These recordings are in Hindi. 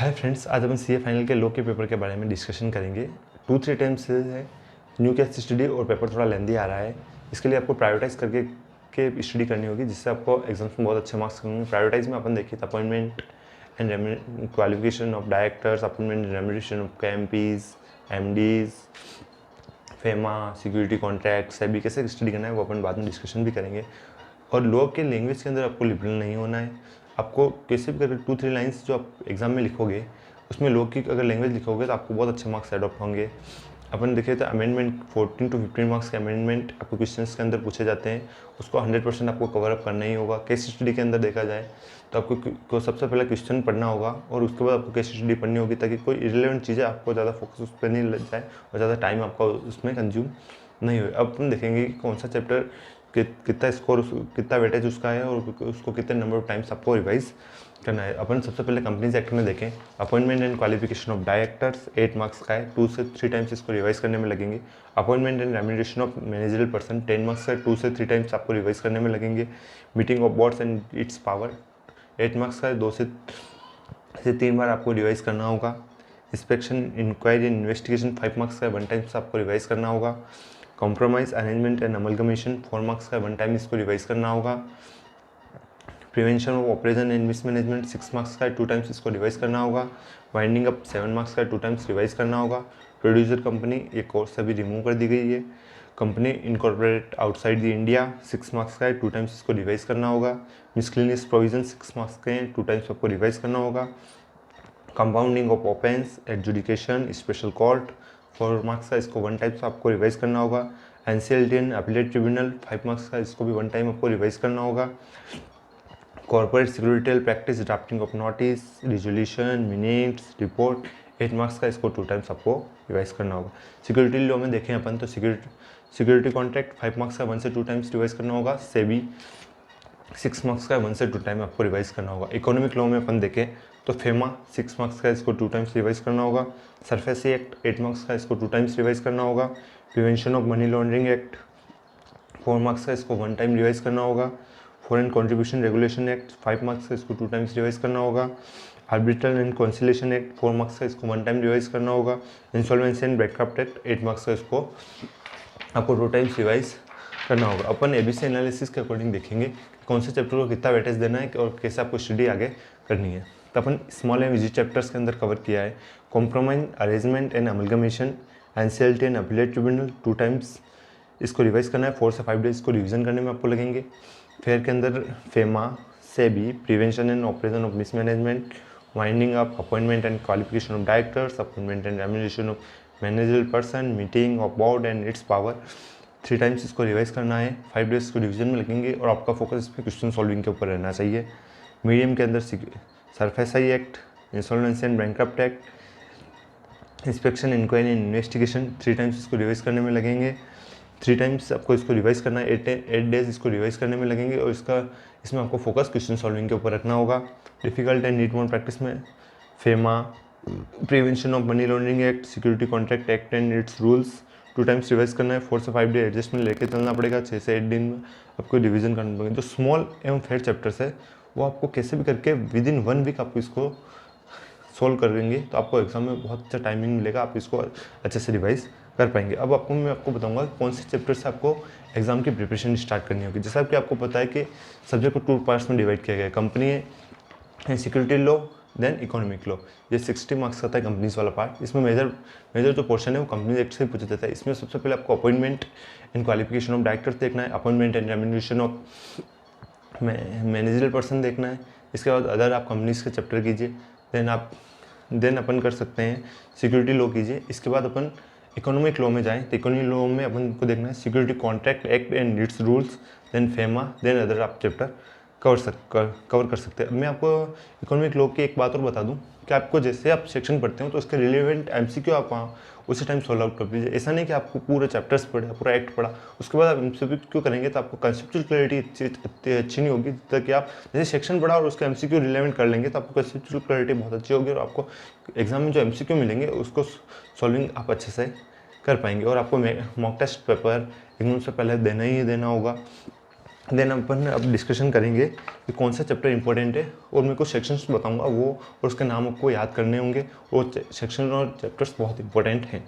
हाय फ्रेंड्स, आज अपन सीए फाइनल के लॉ के पेपर के बारे में डिस्कशन करेंगे। 2-3 टाइम्स है न्यू केस स्टडी और पेपर थोड़ा लेंदी आ रहा है। इसके लिए आपको प्रायोरिटाइज करके स्टडी करनी होगी, जिससे आपको एग्जाम्स में बहुत अच्छे मार्क्स मिलेंगे। प्रायोरिटाइज में अपन देखिए appointment and qualification of directors, appointment and remuneration of KMPs, MDs, FEMA, security contract, SEBI कैसे स्टडी करना है वो अपन बाद में डिस्कशन भी करेंगे। और लॉ के लैंग्वेज के अंदर आपको लिबरल नहीं होना है। आपको कैसे भी करके 2-3 लाइन्स जो आप एग्जाम में लिखोगे उसमें लॉ की अगर लैंग्वेज लिखोगे तो आपको बहुत अच्छे मार्क्स एडॉप्ट होंगे। अपन देखें तो अमेंडमेंट 14 to 15 मार्क्स के अमेंडमेंट आपको क्वेश्चंस के अंदर पूछे जाते हैं, उसको 100% आपको कवर अप करना ही होगा। केस स्टडी के अंदर देखा जाए तो आपको को सबसे पहले क्वेश्चन पढ़ना होगा और उसके बाद आपको केस स्टडी पढ़नी होगी, ताकि कोई इरेलेवेंट चीज़ें आपको ज़्यादा फोकस उस पर नहीं लग जाए और ज़्यादा टाइम आपका उसमें कंज्यूम नहीं हो। अब अपन देखेंगे कि कौन सा चैप्टर कितना स्कोर, कितना वेटेज उसका है और उसको कितने नंबर ऑफ टाइम्स आपको रिवाइज करना है। अपन सबसे पहले कंपनीज एक्ट में देखें, appointment and qualification of directors 8 marks का है, 2 से 3 टाइम्स इसको रिवाइज करने में लगेंगे। Appointment and remuneration of managerial person 10 marks का है, 2 से 3 टाइम्स आपको रिवाइज करने में लगेंगे। Meeting of boards and its power 8 marks का है, 2 से 3 बार आपको रिवाइज करना होगा। Inspection inquiry and investigation 5 marks का है, 1 टाइम्स आपको रिवाइज करना होगा। Compromise arrangement and amalgamation 4 marks का 1 टाइम इसको रिवाइज करना होगा। Prevention of operation and mismanagement 6 marks का 2 टाइम्स इसको रिवाइज करना होगा। वाइंडिंग अप 7 मार्क्स का 2 टाइम्स रिवाइज करना होगा। प्रोड्यूसर कंपनी ये कोर्स अभी रिमूव कर दी गई है। Company incorporate outside the India 6 marks का है, 2 टाइम्स इसको रिवाइज करना होगा। मिसक्लिनियस प्रोविजन 6 मार्क्स के हैं, 2 टाइम्स आपको रिवाइज करना होगा। Compounding of opens adjudication special court 4 marks का, इसको 1 टाइम्स आपको रिवाइज करना होगा। NCLT and appellate tribunal 5 marks का, इसको भी 1 टाइम आपको रिवाइज करना होगा। Corporate security practice drafting of notice resolution minutes report 8 marks का, इसको 2 टाइम्स आपको रिवाइज करना होगा। सिक्योरिटी लॉ में देखें अपन तो सिक्योरिटी कॉन्ट्रैक्ट 5 मार्क्स का 1 से 2 टाइम्स रिवाइज करना होगा। सेबी 6 मार्क्स का 1 से 2 टाइम आपको रिवाइज करना होगा। इकोनॉमिक लॉ में अपन देखें तो फेमा 6 मार्क्स का, इसको 2 टाइम्स रिवाइज करना होगा। सरफेसी एक्ट 8 मार्क्स का, इसको 2 टाइम्स रिवाइज करना होगा। Prevention of money laundering act 4 marks का, इसको 1 टाइम रिवाइज करना होगा। Foreign contribution regulation act 5 marks का, इसको 2 टाइम्स रिवाइज करना होगा। Arbitral and conciliation act 4 marks का, इसको 1 टाइम रिवाइज करना होगा। Insolvency and bankrupt act 8 marks का, इसको आपको 2 टाइम्स रिवाइज करना होगा। अपन ABC एनालिसिस के अकॉर्डिंग देखेंगे कि कौन से चैप्टर को कितना वेटेज देना है और कैसे आपको स्टडी आगे करनी है। तो अपन स्मॉल एंड इजी चैप्टर्स के अंदर कवर किया है। Compromise arrangement and amalgamation NCLT and appellate tribunal 2 times इसको रिवाइज करना है। 4 से 5 डेज इसको रिवीजन करने में आपको लगेंगे। फेयर के अंदर FEMA, SEBI, prevention and operation of mismanagement, winding up, appointment and qualification of directors, appointment and remuneration of managerial person, meeting of board and its power 3 times इसको रिवाइज करना है। 5 डेज इसको रिवीजन में लगेंगे और आपका फोकस इस पर क्वेश्चन सॉल्विंग के ऊपर रहना चाहिए। मीडियम के अंदर SARFAESI act, insolvency and bankrupt act, inspection inquiry and investigation 3 times इसको रिवाइज करने में लगेंगे। 3 टाइम्स आपको इसको रिवाइज करना है। 8 डेज इसको रिवाइज करने में लगेंगे और इसमें आपको फोकस क्वेश्चन सॉल्विंग के ऊपर रखना होगा। Difficult and neat mode practice में FEMA, prevention of money laundering act, security contract act and its rules 2 times revise करना है। 4 से 5 डे एडजस्टमेंट लेके चलना पड़ेगा। 6 से 8 दिन में आपको रिवीजन करना पड़ेगा। जो स्मॉल एवं फेयर चैप्टर्स है वो आपको कैसे भी करके विदिन 1 वीक आपको इसको सोल्व करेंगे तो आपको एग्जाम में बहुत अच्छा टाइमिंग मिलेगा, आप इसको अच्छे से रिवाइज कर पाएंगे। अब मैं आपको बताऊंगा कौन से चैप्टर से आपको एग्जाम की प्रिपरेशन स्टार्ट करनी होगी। जैसा कि आपको पता है कि सब्जेक्ट को 2 पार्ट्स में डिवाइड किया गया है, कंपनी है, security law, then economic law. ये 60 मार्क्स का था कंपनीज वाला पार्ट। इसमें मेजर जो पोर्शन है वो कंपनीज एक्ट से पूछा जाता है। इसमें सबसे पहले आपको appointment and qualification of directors देखना है, appointment and remuneration of managerial person देखना है। इसके बाद अदर आप कंपनीज के चैप्टर कीजिए। देन अपन कर सकते हैं सिक्योरिटी लॉ कीजिए। इसके बाद अपन इकोनॉमिक लॉ में जाएं तो इकोनॉमिक लॉ में अपन को देखना है security contract act and its rules, then FEMA, then other आप चैप्टर कवर कर सकते हैं। मैं आपको इकोनॉमिक लॉ की एक बात और बता दूं कि आपको जैसे आप सेक्शन पढ़ते हो तो उसके रिलेवेंट MCQ आप वहाँ उसी टाइम सॉल्व आउट कर दीजिए। ऐसा नहीं कि आपको पूरे चैप्टर्स पढ़ा, पूरा एक्ट पढ़ा, उसके बाद आप MCQ करेंगे तो आपको कंसेप्चुअल क्लैरिटी अच्छी नहीं होगी। तक कि आप जैसे सेक्शन पढ़ा और उसका MCQ रिलेवेंट कर लेंगे तो आपको कंसेप्चुअल क्लैरिटी बहुत अच्छी होगी और आपको एग्जाम में जो MCQ मिलेंगे उसको सॉल्विंग आप अच्छे से कर पाएंगे। और आपको मॉक टेस्ट पेपर एग्जाम से पहले देना ही देना होगा। देन अपन अब डिस्कशन करेंगे कि कौन सा चैप्टर इंपॉर्टेंट है, और मैं कुछ सेक्शंस बताऊंगा वो, और उसके नाम आपको याद करने होंगे। वो सेक्शन और चैप्टर्स बहुत इंपॉर्टेंट हैं।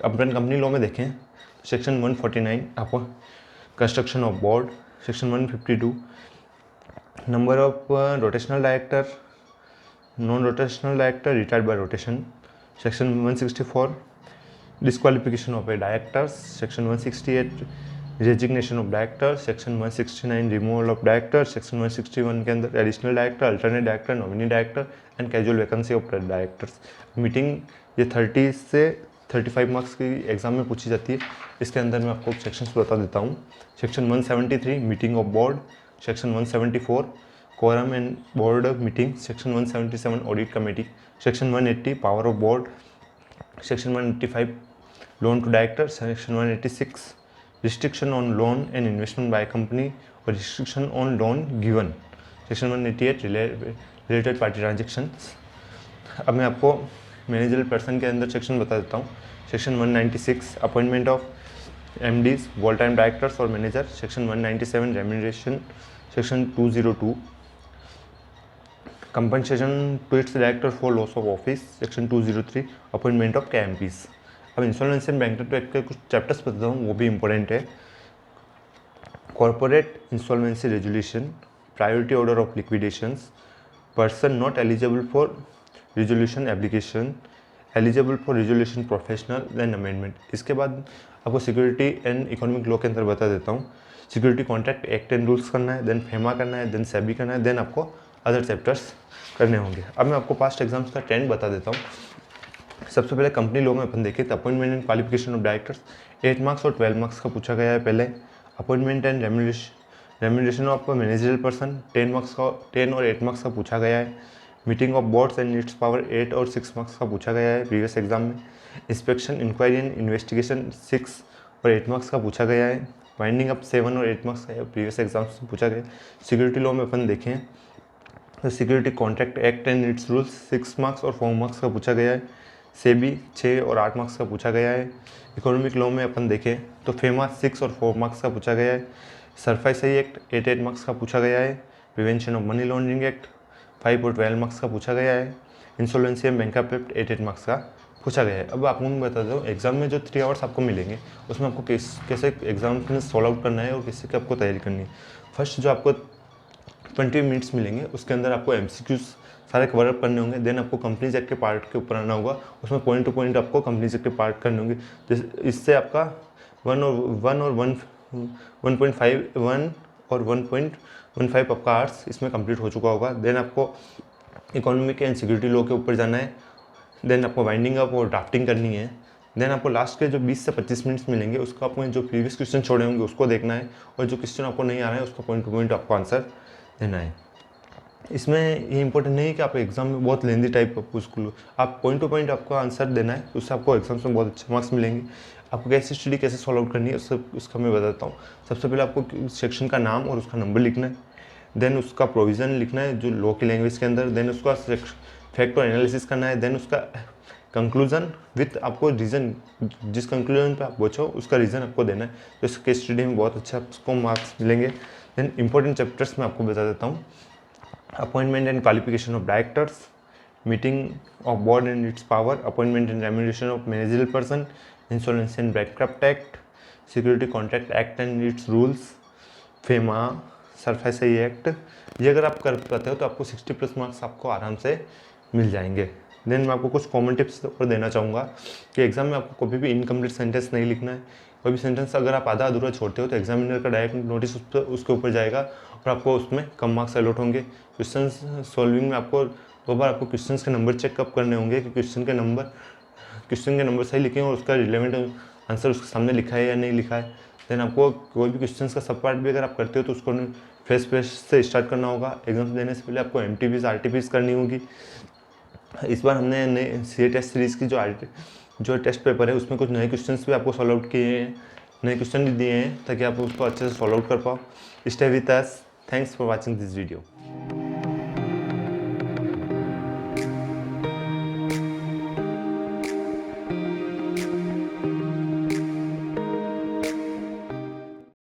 अपन कंपनी लॉ में देखें तो सेक्शन 149 आपको construction of board, section 152 number of rotational director, non rotational director retired bye rotation, section 164 disqualification of A directors, section 168 resignation of director, section 169 removal of director, section 161 के अंदर additional director, alternate director, nominee director and casual vacancy of directors. Meeting ये 30 से 35 मार्क्स की एग्जाम में पूछी जाती है। इसके अंदर मैं आपको सेक्शंस बता देता हूँ। Section 173 meeting of board, section 174 quorum and board meeting, section 177 audit committee, section 180 power of board, section 185 loan to director, section 186 restriction on loan and investment by company और restriction on loan given, section 188 related party transactions. अब मैं आपको मैनेजरल पर्सन के अंदर सेक्शन बता देता हूँ। Section 196 appointment of MDs whole time directors और manager, section 197 remuneration, section 202 compensation to its director for loss of office, section 203 appointment of KMPs। अब इंसॉल्वेंसी एंड बैंकरप्सी एक्ट के कुछ चैप्टर्स बताता हूँ, वो भी इंपॉर्टेंट है। Corporate insolvency resolution, priority order of liquidations, person not eligible for resolution application, eligible for resolution professional then amendment. इसके बाद आपको सिक्योरिटी एंड इकोनॉमिक लॉ के अंदर बता देता हूँ। Security contract act and rules करना है, देन फेमा करना है, देन सेबी करना है, देन आपको अदर चैप्टर्स करने होंगे। अब मैं आपको पास्ट एग्जाम्स का ट्रेंड बता देता हूँ। सबसे पहले कंपनी लॉ में अपन देखें तो appointment and qualification of directors 8 marks और 12 मार्क्स का पूछा गया है पहले। Appointment and remuneration of managerial person 10 marks का, 10 और 8 मार्क्स का पूछा गया है। Meeting of boards and its power 8 और 6 मार्क्स का पूछा गया है प्रीवियस एग्जाम में। इंस्पेक्शन इंक्वायरी एंड इन्वेस्टिगेशन 6 और 8 मार्क्स का पूछा गया है। वाइंडिंग अप 7 और 8 मार्क्स का प्रीवियस एग्जाम से पूछा गया। सिक्योरिटी लॉ में अपन देखें तो security contract act and its rules 6 marks और 4 मार्क्स का पूछा गया है। सेबी 6 और 8 मार्क्स का पूछा गया है। इकोनॉमिक लॉ में अपन देखें तो फेमा 6 और 4 मार्क्स का पूछा गया है। सरफाई एक्ट 8 मार्क्स का पूछा गया है। Prevention of money laundering act 5 और 12 मार्क्स का पूछा गया है। Insolvency and bankruptcy act 8 marks का पूछा गया है। अब आपको मैं बता दूँ एग्जाम में जो 3 आवर्स आपको मिलेंगे उसमें आपको कैसे एग्जाम में सॉल्व आउट करना है और कैसे की आपको तैयारी करनी है। फर्स्ट जो आपको 20 मिनट्स मिलेंगे उसके अंदर आपको MCQs सारे कवर अप करने होंगे। देन आपको कंपनीज एक्ट के पार्ट के ऊपर आना होगा, उसमें पॉइंट टू पॉइंट आपको कंपनीज एक्ट के पार्ट करने होंगे। इससे आपका 1 और 1.15 आपका आर्ट्स इसमें कंप्लीट हो चुका होगा। देन आपको इकोनॉमिक एंड सिक्योरिटी लॉ के ऊपर जाना है। देन आपको वाइंडिंग अप और ड्राफ्टिंग करनी है। देन आपको लास्ट के जो 20 से 25 मिनट्स मिलेंगे उसको आपको जो प्रीवियस क्वेश्चन छोड़े होंगे उसको देखना है, और जो क्वेश्चन आपको नहीं आ रहा है उसको पॉइंट टू पॉइंट आपको आंसर देना है। इसमें ये इंपॉर्टेंट नहीं है कि आप एग्जाम में बहुत लेंदी टाइप का उसको, आप पॉइंट टू पॉइंट आपको आंसर देना है, उससे आपको एग्जाम्स में बहुत अच्छे मार्क्स मिलेंगे। आपको कैसे स्टडी कैसे सॉल्व आउट करनी है उसका मैं बताता हूँ। सबसे पहले आपको सेक्शन का नाम और उसका नंबर लिखना है। देन उसका प्रोविज़न लिखना है जो लॉ की लैंग्वेज के अंदर। देन उसका फैक्ट और एनालिसिस करना है। देन उसका कंक्लूजन विथ आपको रीज़न, जिस कंक्लूजन पे आप पहुँचो उसका रीज़न आपको देना है। तो इस केस स्टडी में बहुत अच्छा आपको मार्क्स मिलेंगे। देन इंपॉर्टेंट चैप्टर्स मैं आपको बता देता हूँ। Appointment and qualification of directors, meeting of board and its power, appointment and remuneration of managerial person, insolvency and bankruptcy act, security contract act and its rules, FEMA, SARFAESI act. ये अगर आप कर पाते हो तो आपको 60+ मार्क्स आपको आराम से मिल जाएंगे। देन मैं आपको कुछ कॉमन टिप्स और देना चाहूँगा कि एग्जाम में आपको कभी भी इनकम्प्लीट सेंटेंस नहीं लिखना है। कोई भी सेंटेंस अगर आप आधा अधूरा छोड़ते हो तो एग्जामिनर का डायरेक्ट नोटिस उसके ऊपर जाएगा और आपको उसमें कम मार्क्स अलॉट होंगे। क्वेश्चन सॉल्विंग में आपको 2 बार आपको क्वेश्चन के नंबर चेकअप करने होंगे कि क्वेश्चन के नंबर सही लिखे और उसका रिलेवेंट आंसर उसके सामने लिखा है या नहीं लिखा है। देन आपको कोई भी क्वेश्चन का सब पार्ट भी अगर आप करते हो तो उसको फ्रेश से स्टार्ट करना होगा। एग्जाम देने से पहले आपको MTPs RTPs करनी होगी। इस बार हमने नए CA टेस्ट सीरीज़ की जो टेस्ट पेपर है उसमें कुछ नए क्वेश्चंस भी आपको सॉल्व आउट किए हैं, नए क्वेश्चन भी दिए हैं ताकि आप उसको अच्छे से सॉल्व आउट कर पाओ। Stay with us, thanks for watching this video.